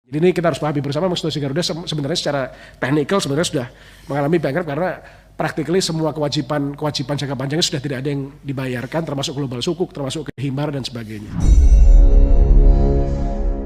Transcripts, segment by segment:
Jadi ini kita harus pahami bersama, Institusi Garuda sebenarnya secara teknikal sebenarnya sudah mengalami bankrupt karena practically semua kewajiban jangka panjangnya sudah tidak ada yang dibayarkan, termasuk global sukuk, termasuk himar dan sebagainya.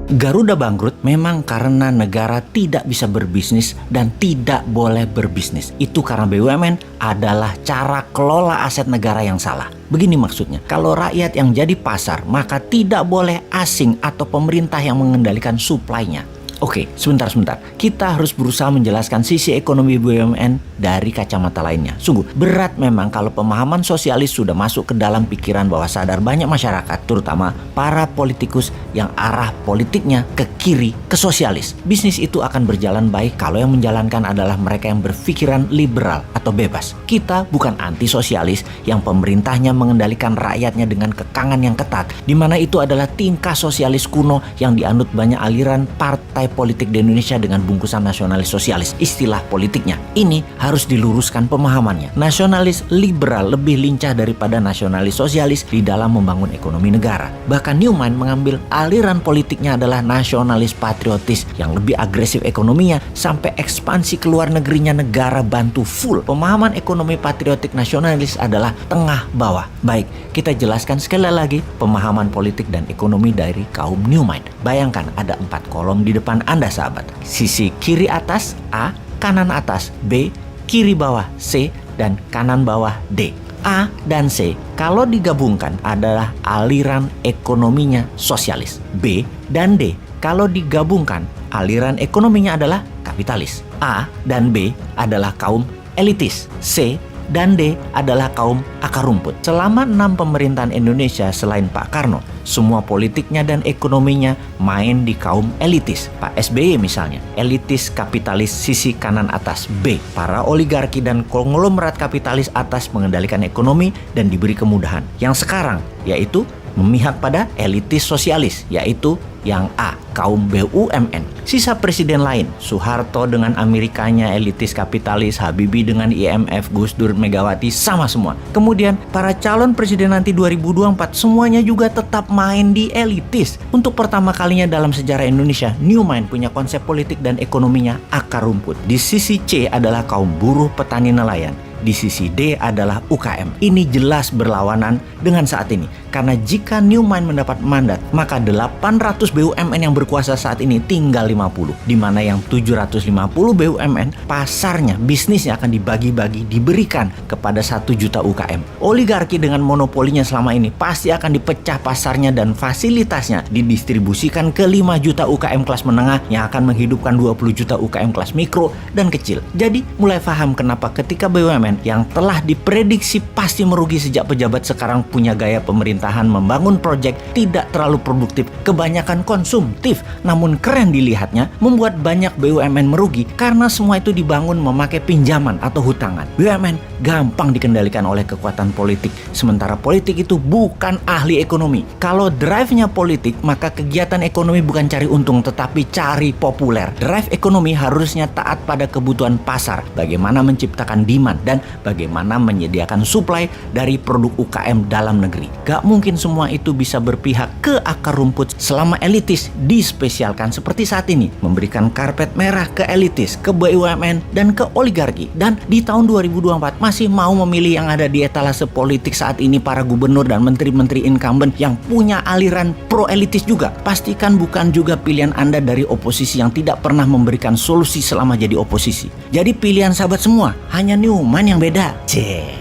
Garuda bangkrut memang karena negara tidak bisa berbisnis dan tidak boleh berbisnis. Itu karena BUMN adalah cara kelola aset negara yang salah. Begini maksudnya, kalau rakyat yang jadi pasar, maka tidak boleh asing atau pemerintah yang mengendalikan suplainya. Oke, sebentar. Kita harus berusaha menjelaskan sisi ekonomi BUMN dari kacamata lainnya. Sungguh, berat memang kalau pemahaman sosialis sudah masuk ke dalam pikiran bawah sadar banyak masyarakat, terutama para politikus yang arah politiknya ke kiri, ke sosialis. Bisnis itu akan berjalan baik kalau yang menjalankan adalah mereka yang berpikiran liberal atau bebas. Kita bukan anti-sosialis yang pemerintahnya mengendalikan rakyatnya dengan kekangan yang ketat, di mana itu adalah tingkah sosialis kuno yang dianut banyak aliran partai politik di Indonesia dengan bungkusan nasionalis sosialis. Istilah politiknya ini harus diluruskan pemahamannya. Nasionalis liberal lebih lincah daripada nasionalis sosialis di dalam membangun ekonomi negara. Bahkan Newman mengambil aliran politiknya adalah nasionalis patriotis yang lebih agresif ekonominya sampai ekspansi keluar negerinya negara bantu full. Pemahaman ekonomi patriotik nasionalis adalah tengah bawah. Baik, kita jelaskan sekali lagi pemahaman politik dan ekonomi dari kaum Newman. Bayangkan ada 4 kolom di depan Anda sahabat. Sisi kiri atas A, kanan atas B, kiri bawah C, dan kanan bawah D. A dan C kalau digabungkan adalah aliran ekonominya sosialis. B dan D kalau digabungkan aliran ekonominya adalah kapitalis. A dan B adalah kaum elitis. C dan D adalah kaum akar rumput. Selama 6 pemerintahan Indonesia selain Pak Karno, semua politiknya dan ekonominya main di kaum elitis. Pak SBY misalnya, elitis kapitalis sisi kanan atas B. Para oligarki dan konglomerat kapitalis atas mengendalikan ekonomi dan diberi kemudahan. Yang sekarang yaitu memihak pada elitis sosialis, yaitu yang A, kaum BUMN. Sisa presiden lain, Soeharto dengan Amerikanya elitis kapitalis, Habibie dengan IMF, Gus Dur, Megawati, sama semua. Kemudian para calon presiden nanti 2024 semuanya juga tetap main di elitis. Untuk pertama kalinya dalam sejarah Indonesia, Newman punya konsep politik dan ekonominya akar rumput. Di sisi C adalah kaum buruh, petani, nelayan. Di sisi D adalah UKM. Ini jelas berlawanan dengan saat ini. Karena jika Newman mendapat mandat, maka 800 BUMN yang berkuasa saat ini tinggal 50. Di mana yang 750 BUMN, pasarnya, bisnisnya akan dibagi-bagi, diberikan kepada 1 juta UKM. Oligarki dengan monopolinya selama ini pasti akan dipecah pasarnya dan fasilitasnya didistribusikan ke 5 juta UKM kelas menengah yang akan menghidupkan 20 juta UKM kelas mikro dan kecil. Jadi mulai paham kenapa ketika BUMN yang telah diprediksi pasti merugi sejak pejabat sekarang punya gaya pemerintahan membangun proyek tidak terlalu produktif, kebanyakan konsumtif, namun keren dilihatnya, membuat banyak BUMN merugi karena semua itu dibangun memakai pinjaman atau hutangan. BUMN gampang dikendalikan oleh kekuatan politik, sementara politik itu bukan ahli ekonomi. Kalau drive-nya politik, maka kegiatan ekonomi bukan cari untung tetapi cari populer. Drive ekonomi harusnya taat pada kebutuhan pasar, bagaimana menciptakan demand dan bagaimana menyediakan supply dari produk UKM dalam negeri. Gak mungkin semua itu bisa berpihak ke akar rumput selama elitis dispesialkan seperti saat ini, memberikan karpet merah ke elitis, ke BUMN dan ke oligarki. Dan di tahun 2024 masih mau memilih yang ada di etalase politik saat ini para gubernur dan menteri-menteri incumbent yang punya aliran pro elitis juga. Pastikan bukan juga pilihan Anda dari oposisi yang tidak pernah memberikan solusi selama jadi oposisi. Jadi pilihan sahabat semua hanya Newman yang beda. Cek.